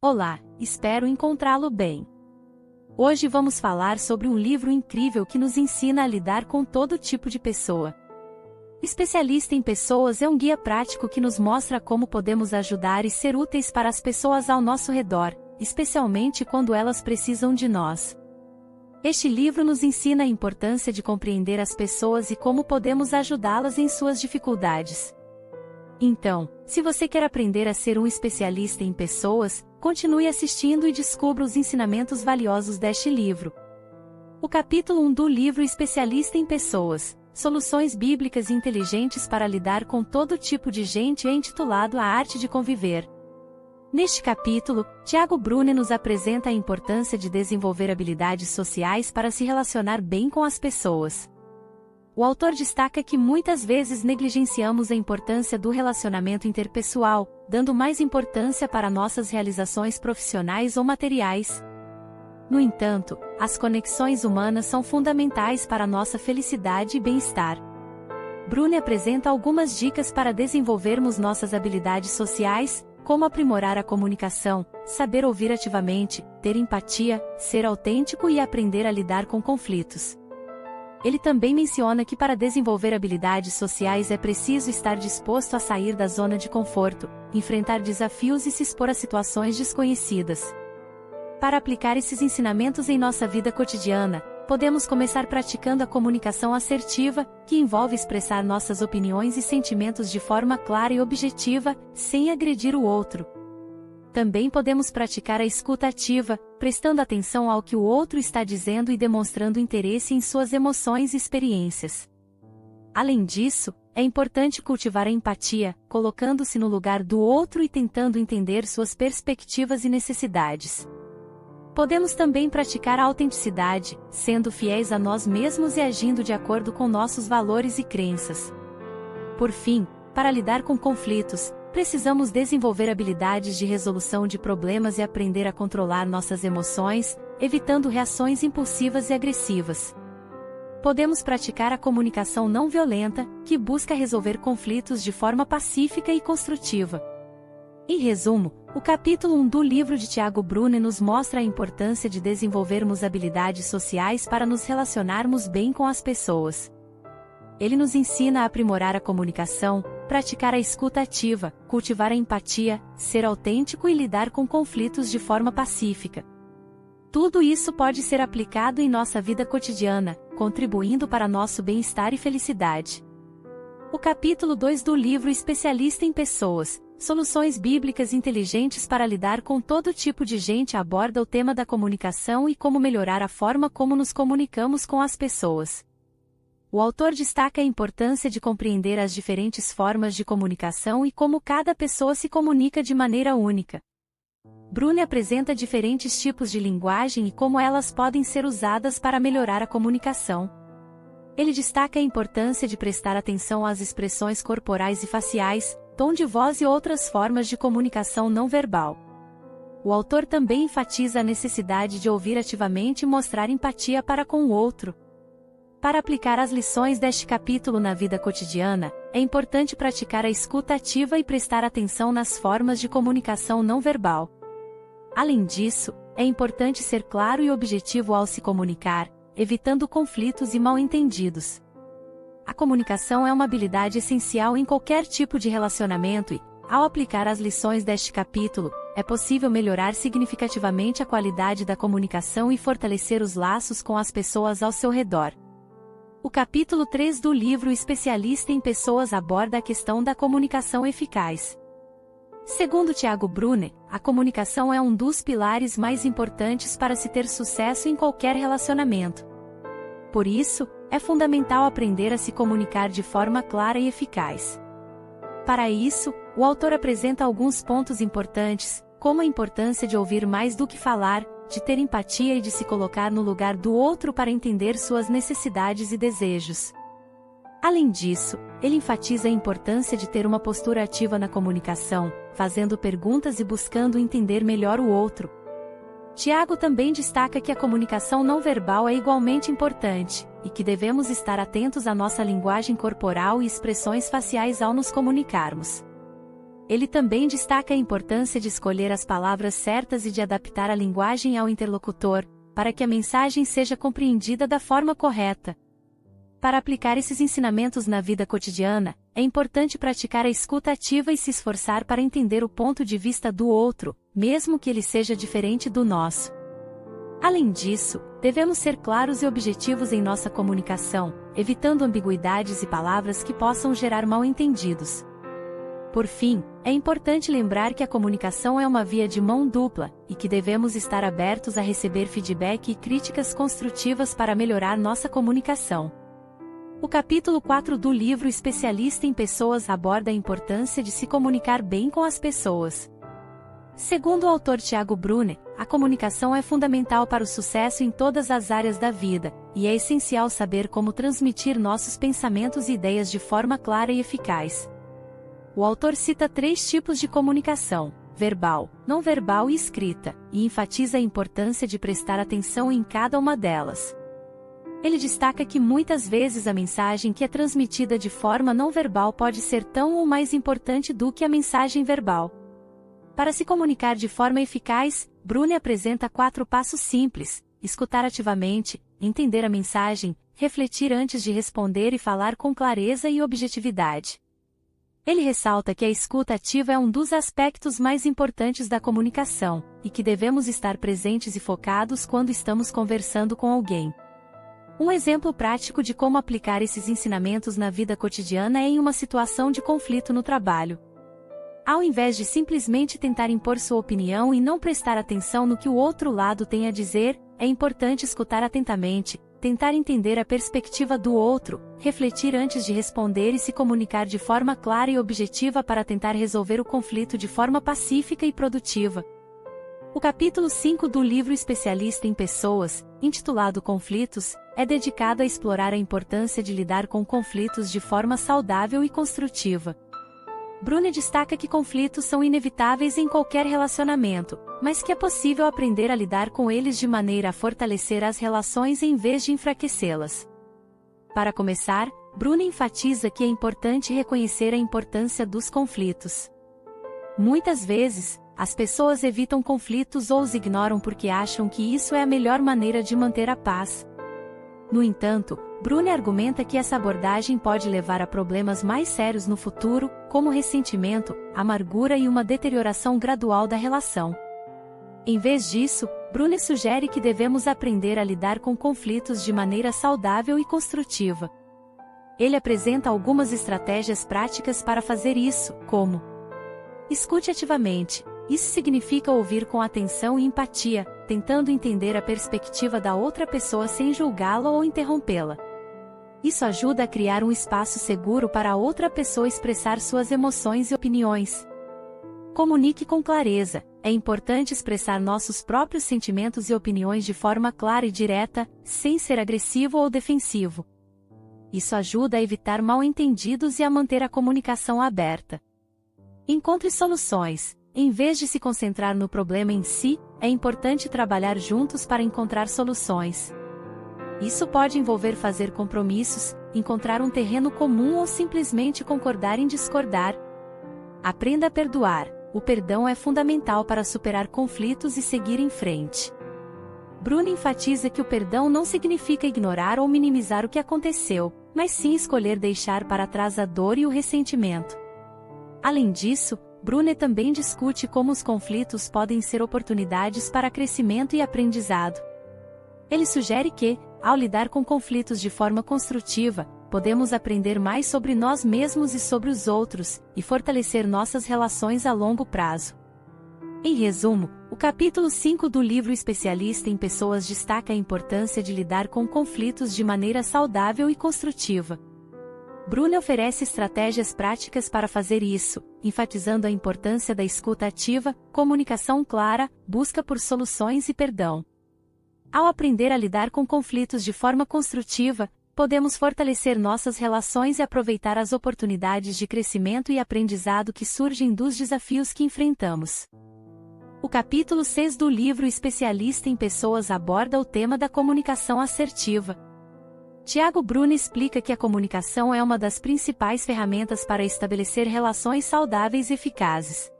Olá, espero encontrá-lo bem. Hoje vamos falar sobre um livro incrível que nos ensina a lidar com todo tipo de pessoa. Especialista em Pessoas é um guia prático que nos mostra como podemos ajudar e ser úteis para as pessoas ao nosso redor, especialmente quando elas precisam de nós. Este livro nos ensina a importância de compreender as pessoas e como podemos ajudá-las em suas dificuldades. Então, se você quer aprender a ser um especialista em pessoas, continue assistindo e descubra os ensinamentos valiosos deste livro. O capítulo 1 do livro Especialista em Pessoas, Soluções Bíblicas e Inteligentes para Lidar com Todo Tipo de Gente é intitulado A Arte de Conviver. Neste capítulo, Tiago Bruni nos apresenta a importância de desenvolver habilidades sociais para se relacionar bem com as pessoas. O autor destaca que muitas vezes negligenciamos a importância do relacionamento interpessoal, dando mais importância para nossas realizações profissionais ou materiais. No entanto, as conexões humanas são fundamentais para nossa felicidade e bem-estar. Bruni apresenta algumas dicas para desenvolvermos nossas habilidades sociais, como aprimorar a comunicação, saber ouvir ativamente, ter empatia, ser autêntico e aprender a lidar com conflitos. Ele também menciona que para desenvolver habilidades sociais é preciso estar disposto a sair da zona de conforto, enfrentar desafios e se expor a situações desconhecidas. Para aplicar esses ensinamentos em nossa vida cotidiana, podemos começar praticando a comunicação assertiva, que envolve expressar nossas opiniões e sentimentos de forma clara e objetiva, sem agredir o outro. Também podemos praticar a escuta ativa, prestando atenção ao que o outro está dizendo e demonstrando interesse em suas emoções e experiências. Além disso, é importante cultivar a empatia, colocando-se no lugar do outro e tentando entender suas perspectivas e necessidades. Podemos também praticar a autenticidade, sendo fiéis a nós mesmos e agindo de acordo com nossos valores e crenças. Por fim, para lidar com conflitos, precisamos desenvolver habilidades de resolução de problemas e aprender a controlar nossas emoções, evitando reações impulsivas e agressivas. Podemos praticar a comunicação não violenta, que busca resolver conflitos de forma pacífica e construtiva. Em resumo, o capítulo 1 do livro de Tiago Bruni nos mostra a importância de desenvolvermos habilidades sociais para nos relacionarmos bem com as pessoas. Ele nos ensina a aprimorar a comunicação, praticar a escuta ativa, cultivar a empatia, ser autêntico e lidar com conflitos de forma pacífica. Tudo isso pode ser aplicado em nossa vida cotidiana, contribuindo para nosso bem-estar e felicidade. O capítulo 2 do livro Especialista em Pessoas, Soluções Bíblicas Inteligentes para Lidar com Todo Tipo de Gente aborda o tema da comunicação e como melhorar a forma como nos comunicamos com as pessoas. O autor destaca a importância de compreender as diferentes formas de comunicação e como cada pessoa se comunica de maneira única. Bruni apresenta diferentes tipos de linguagem e como elas podem ser usadas para melhorar a comunicação. Ele destaca a importância de prestar atenção às expressões corporais e faciais, tom de voz e outras formas de comunicação não verbal. O autor também enfatiza a necessidade de ouvir ativamente e mostrar empatia para com o outro. Para aplicar as lições deste capítulo na vida cotidiana, é importante praticar a escuta ativa e prestar atenção nas formas de comunicação não verbal. Além disso, é importante ser claro e objetivo ao se comunicar, evitando conflitos e mal-entendidos. A comunicação é uma habilidade essencial em qualquer tipo de relacionamento e, ao aplicar as lições deste capítulo, é possível melhorar significativamente a qualidade da comunicação e fortalecer os laços com as pessoas ao seu redor. O capítulo 3 do livro Especialista em Pessoas aborda a questão da comunicação eficaz. Segundo Tiago Bruni, a comunicação é um dos pilares mais importantes para se ter sucesso em qualquer relacionamento. Por isso, é fundamental aprender a se comunicar de forma clara e eficaz. Para isso, o autor apresenta alguns pontos importantes, como a importância de ouvir mais do que falar, de ter empatia e de se colocar no lugar do outro para entender suas necessidades e desejos. Além disso, ele enfatiza a importância de ter uma postura ativa na comunicação, fazendo perguntas e buscando entender melhor o outro. Tiago também destaca que a comunicação não verbal é igualmente importante, e que devemos estar atentos à nossa linguagem corporal e expressões faciais ao nos comunicarmos. ele também destaca a importância de escolher as palavras certas e de adaptar a linguagem ao interlocutor, para que a mensagem seja compreendida da forma correta. Para aplicar esses ensinamentos na vida cotidiana, é importante praticar a escuta ativa e se esforçar para entender o ponto de vista do outro, mesmo que ele seja diferente do nosso. Além disso, devemos ser claros e objetivos em nossa comunicação, evitando ambiguidades e palavras que possam gerar mal-entendidos. Por fim, é importante lembrar que a comunicação é uma via de mão dupla, e que devemos estar abertos a receber feedback e críticas construtivas para melhorar nossa comunicação. O capítulo 4 do livro Especialista em Pessoas aborda a importância de se comunicar bem com as pessoas. Segundo o autor Tiago Brunner, a comunicação é fundamental para o sucesso em todas as áreas da vida, e é essencial saber como transmitir nossos pensamentos e ideias de forma clara e eficaz. O autor cita 3 tipos de comunicação: verbal, não verbal e escrita, e enfatiza a importância de prestar atenção em cada uma delas. Ele destaca que muitas vezes a mensagem que é transmitida de forma não verbal pode ser tão ou mais importante do que a mensagem verbal. Para se comunicar de forma eficaz, Brunner apresenta 4 passos simples: escutar ativamente, entender a mensagem, refletir antes de responder e falar com clareza e objetividade. Ele ressalta que a escuta ativa é um dos aspectos mais importantes da comunicação, e que devemos estar presentes e focados quando estamos conversando com alguém. Um exemplo prático de como aplicar esses ensinamentos na vida cotidiana é em uma situação de conflito no trabalho. Ao invés de simplesmente tentar impor sua opinião e não prestar atenção no que o outro lado tem a dizer, é importante escutar atentamente, tentar entender a perspectiva do outro, refletir antes de responder e se comunicar de forma clara e objetiva para tentar resolver o conflito de forma pacífica e produtiva. O capítulo 5 do livro Especialista em Pessoas, intitulado Conflitos, é dedicado a explorar a importância de lidar com conflitos de forma saudável e construtiva. Brunner destaca que conflitos são inevitáveis em qualquer relacionamento, mas que é possível aprender a lidar com eles de maneira a fortalecer as relações em vez de enfraquecê-las. Para começar, Brunner enfatiza que é importante reconhecer a importância dos conflitos. Muitas vezes, as pessoas evitam conflitos ou os ignoram porque acham que isso é a melhor maneira de manter a paz. No entanto, Brunner argumenta que essa abordagem pode levar a problemas mais sérios no futuro, como ressentimento, amargura e uma deterioração gradual da relação. Em vez disso, Brunner sugere que devemos aprender a lidar com conflitos de maneira saudável e construtiva. Ele apresenta algumas estratégias práticas para fazer isso, como: escute ativamente. Isso significa ouvir com atenção e empatia, tentando entender a perspectiva da outra pessoa sem julgá-la ou interrompê-la. Isso ajuda a criar um espaço seguro para a outra pessoa expressar suas emoções e opiniões. Comunique com clareza. É importante expressar nossos próprios sentimentos e opiniões de forma clara e direta, sem ser agressivo ou defensivo. Isso ajuda a evitar mal-entendidos e a manter a comunicação aberta. Encontre soluções. Em vez de se concentrar no problema em si, é importante trabalhar juntos para encontrar soluções. Isso pode envolver fazer compromissos, encontrar um terreno comum ou simplesmente concordar em discordar. Aprenda a perdoar. O perdão é fundamental para superar conflitos e seguir em frente. Brunner enfatiza que o perdão não significa ignorar ou minimizar o que aconteceu, mas sim escolher deixar para trás a dor e o ressentimento. Além disso, Brunner também discute como os conflitos podem ser oportunidades para crescimento e aprendizado. Ele sugere que, ao lidar com conflitos de forma construtiva, podemos aprender mais sobre nós mesmos e sobre os outros, e fortalecer nossas relações a longo prazo. Em resumo, o capítulo 5 do livro Especialista em Pessoas destaca a importância de lidar com conflitos de maneira saudável e construtiva. Brunner oferece estratégias práticas para fazer isso, enfatizando a importância da escuta ativa, comunicação clara, busca por soluções e perdão. Ao aprender a lidar com conflitos de forma construtiva, podemos fortalecer nossas relações e aproveitar as oportunidades de crescimento e aprendizado que surgem dos desafios que enfrentamos. O capítulo 6 do livro Especialista em Pessoas aborda o tema da comunicação assertiva. Tiago Bruni explica que a comunicação é uma das principais ferramentas para estabelecer relações saudáveis e eficazes.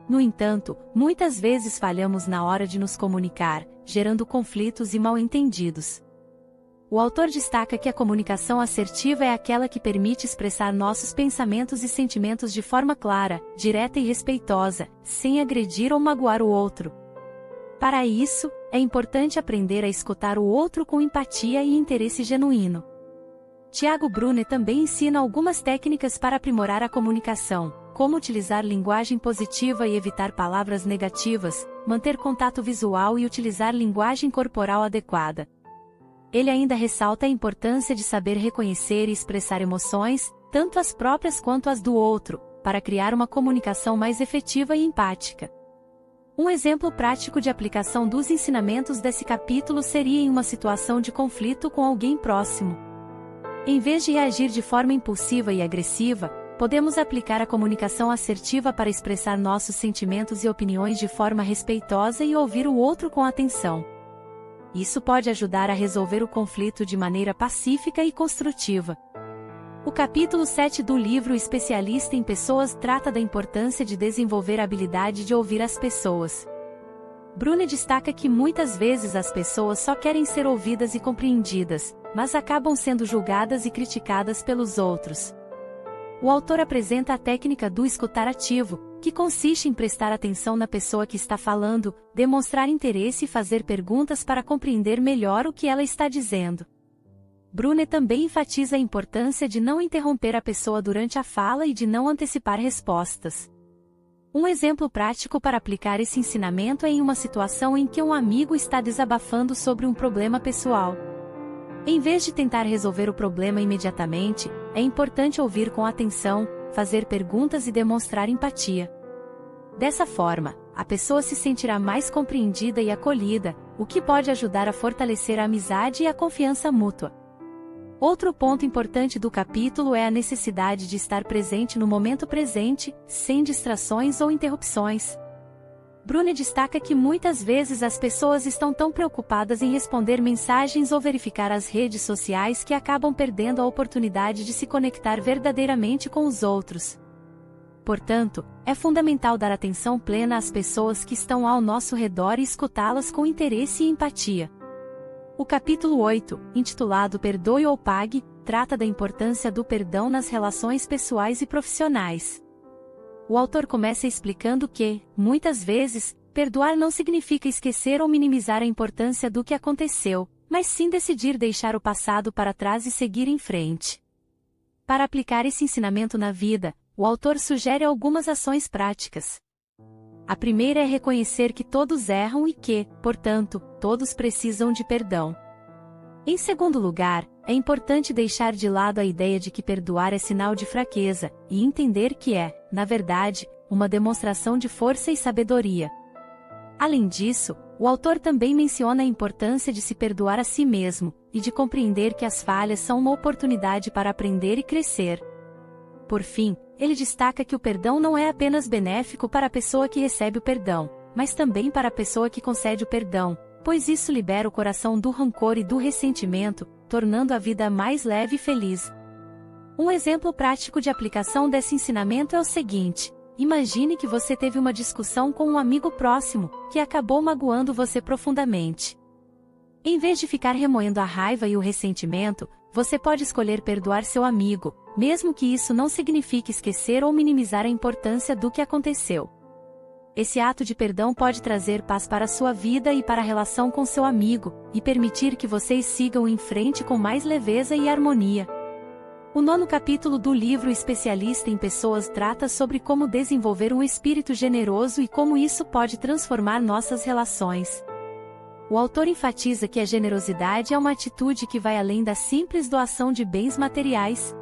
No entanto, muitas vezes falhamos na hora de nos comunicar, gerando conflitos e mal-entendidos. O autor destaca que a comunicação assertiva é aquela que permite expressar nossos pensamentos e sentimentos de forma clara, direta e respeitosa, sem agredir ou magoar o outro. Para isso, é importante aprender a escutar o outro com empatia e interesse genuíno. Tiago Bruni também ensina algumas técnicas para aprimorar a comunicação, como utilizar linguagem positiva e evitar palavras negativas, manter contato visual e utilizar linguagem corporal adequada. Ele ainda ressalta a importância de saber reconhecer e expressar emoções, tanto as próprias quanto as do outro, para criar uma comunicação mais efetiva e empática. Um exemplo prático de aplicação dos ensinamentos desse capítulo seria em uma situação de conflito com alguém próximo. Em vez de reagir de forma impulsiva e agressiva, podemos aplicar a comunicação assertiva para expressar nossos sentimentos e opiniões de forma respeitosa e ouvir o outro com atenção. Isso pode ajudar a resolver o conflito de maneira pacífica e construtiva. O capítulo 7 do livro Especialista em Pessoas trata da importância de desenvolver a habilidade de ouvir as pessoas. Bruni destaca que muitas vezes as pessoas só querem ser ouvidas e compreendidas, mas acabam sendo julgadas e criticadas pelos outros. O autor apresenta a técnica do escutar ativo, que consiste em prestar atenção na pessoa que está falando, demonstrar interesse e fazer perguntas para compreender melhor o que ela está dizendo. Bruni também enfatiza a importância de não interromper a pessoa durante a fala e de não antecipar respostas. Um exemplo prático para aplicar esse ensinamento é em uma situação em que um amigo está desabafando sobre um problema pessoal. Em vez de tentar resolver o problema imediatamente, é importante ouvir com atenção, fazer perguntas e demonstrar empatia. Dessa forma, a pessoa se sentirá mais compreendida e acolhida, o que pode ajudar a fortalecer a amizade e a confiança mútua. Outro ponto importante do capítulo é a necessidade de estar presente no momento presente, sem distrações ou interrupções. Bruni destaca que muitas vezes as pessoas estão tão preocupadas em responder mensagens ou verificar as redes sociais que acabam perdendo a oportunidade de se conectar verdadeiramente com os outros. Portanto, é fundamental dar atenção plena às pessoas que estão ao nosso redor e escutá-las com interesse e empatia. O capítulo 8, intitulado Perdoe ou Pague, trata da importância do perdão nas relações pessoais e profissionais. O autor começa explicando que, muitas vezes, perdoar não significa esquecer ou minimizar a importância do que aconteceu, mas sim decidir deixar o passado para trás e seguir em frente. Para aplicar esse ensinamento na vida, o autor sugere algumas ações práticas. A primeira é reconhecer que todos erram e que, portanto, todos precisam de perdão. Em segundo lugar, é importante deixar de lado a ideia de que perdoar é sinal de fraqueza, e entender que é, na verdade, uma demonstração de força e sabedoria. Além disso, o autor também menciona a importância de se perdoar a si mesmo, e de compreender que as falhas são uma oportunidade para aprender e crescer. Por fim, ele destaca que o perdão não é apenas benéfico para a pessoa que recebe o perdão, mas também para a pessoa que concede o perdão, pois isso libera o coração do rancor e do ressentimento, tornando a vida mais leve e feliz. Um exemplo prático de aplicação desse ensinamento é o seguinte: imagine que você teve uma discussão com um amigo próximo, que acabou magoando você profundamente. Em vez de ficar remoendo a raiva e o ressentimento, você pode escolher perdoar seu amigo, mesmo que isso não signifique esquecer ou minimizar a importância do que aconteceu. Esse ato de perdão pode trazer paz para a sua vida e para a relação com seu amigo, e permitir que vocês sigam em frente com mais leveza e harmonia. O 9º capítulo do livro Especialista em Pessoas trata sobre como desenvolver um espírito generoso e como isso pode transformar nossas relações. O autor enfatiza que a generosidade é uma atitude que vai além da simples doação de bens materiais.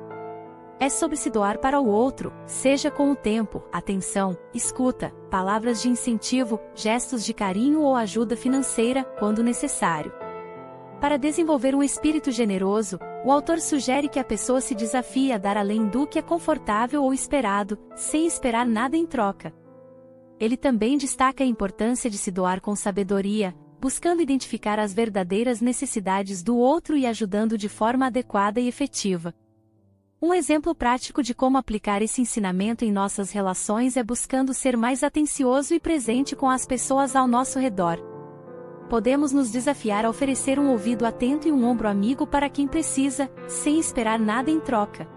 É sobre se doar para o outro, seja com o tempo, atenção, escuta, palavras de incentivo, gestos de carinho ou ajuda financeira, quando necessário. Para desenvolver um espírito generoso, o autor sugere que a pessoa se desafie a dar além do que é confortável ou esperado, sem esperar nada em troca. Ele também destaca a importância de se doar com sabedoria, buscando identificar as verdadeiras necessidades do outro e ajudando de forma adequada e efetiva. Um exemplo prático de como aplicar esse ensinamento em nossas relações é buscando ser mais atencioso e presente com as pessoas ao nosso redor. Podemos nos desafiar a oferecer um ouvido atento e um ombro amigo para quem precisa, sem esperar nada em troca.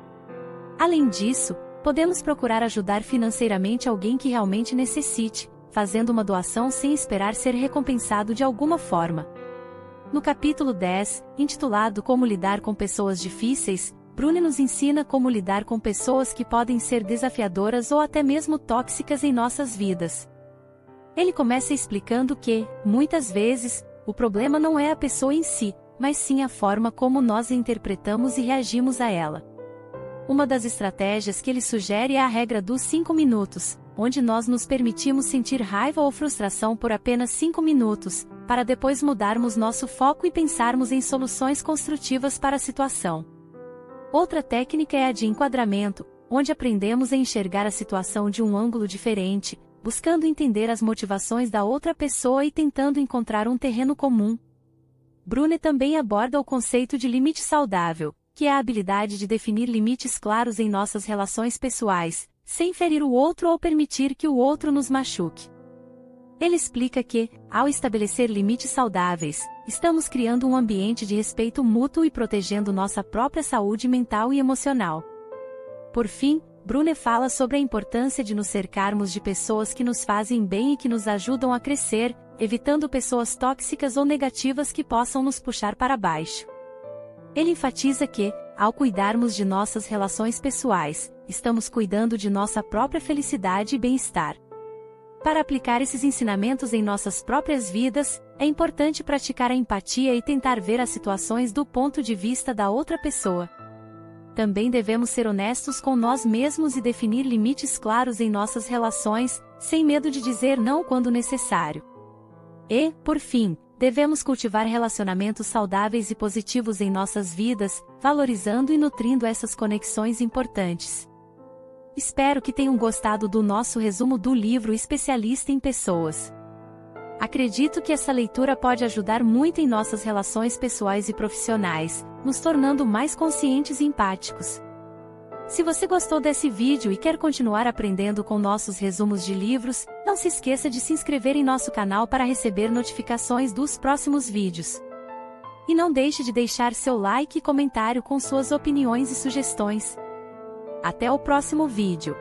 Além disso, podemos procurar ajudar financeiramente alguém que realmente necessite, fazendo uma doação sem esperar ser recompensado de alguma forma. No capítulo 10, intitulado Como lidar com pessoas difíceis, Brune nos ensina como lidar com pessoas que podem ser desafiadoras ou até mesmo tóxicas em nossas vidas. Ele começa explicando que, muitas vezes, o problema não é a pessoa em si, mas sim a forma como nós a interpretamos e reagimos a ela. Uma das estratégias que ele sugere é a regra dos 5 minutos, onde nós nos permitimos sentir raiva ou frustração por apenas 5 minutos, para depois mudarmos nosso foco e pensarmos em soluções construtivas para a situação. Outra técnica é a de enquadramento, onde aprendemos a enxergar a situação de um ângulo diferente, buscando entender as motivações da outra pessoa e tentando encontrar um terreno comum. Brune também aborda o conceito de limite saudável, que é a habilidade de definir limites claros em nossas relações pessoais, sem ferir o outro ou permitir que o outro nos machuque. Ele explica que, ao estabelecer limites saudáveis, estamos criando um ambiente de respeito mútuo e protegendo nossa própria saúde mental e emocional. Por fim, Brune fala sobre a importância de nos cercarmos de pessoas que nos fazem bem e que nos ajudam a crescer, evitando pessoas tóxicas ou negativas que possam nos puxar para baixo. Ele enfatiza que, ao cuidarmos de nossas relações pessoais, estamos cuidando de nossa própria felicidade e bem-estar. Para aplicar esses ensinamentos em nossas próprias vidas, é importante praticar a empatia e tentar ver as situações do ponto de vista da outra pessoa. Também devemos ser honestos com nós mesmos e definir limites claros em nossas relações, sem medo de dizer não quando necessário. E, por fim, devemos cultivar relacionamentos saudáveis e positivos em nossas vidas, valorizando e nutrindo essas conexões importantes. Espero que tenham gostado do nosso resumo do livro Especialista em Pessoas. Acredito que essa leitura pode ajudar muito em nossas relações pessoais e profissionais, nos tornando mais conscientes e empáticos. Se você gostou desse vídeo e quer continuar aprendendo com nossos resumos de livros, não se esqueça de se inscrever em nosso canal para receber notificações dos próximos vídeos. E não deixe de deixar seu like e comentário com suas opiniões e sugestões. Até o próximo vídeo.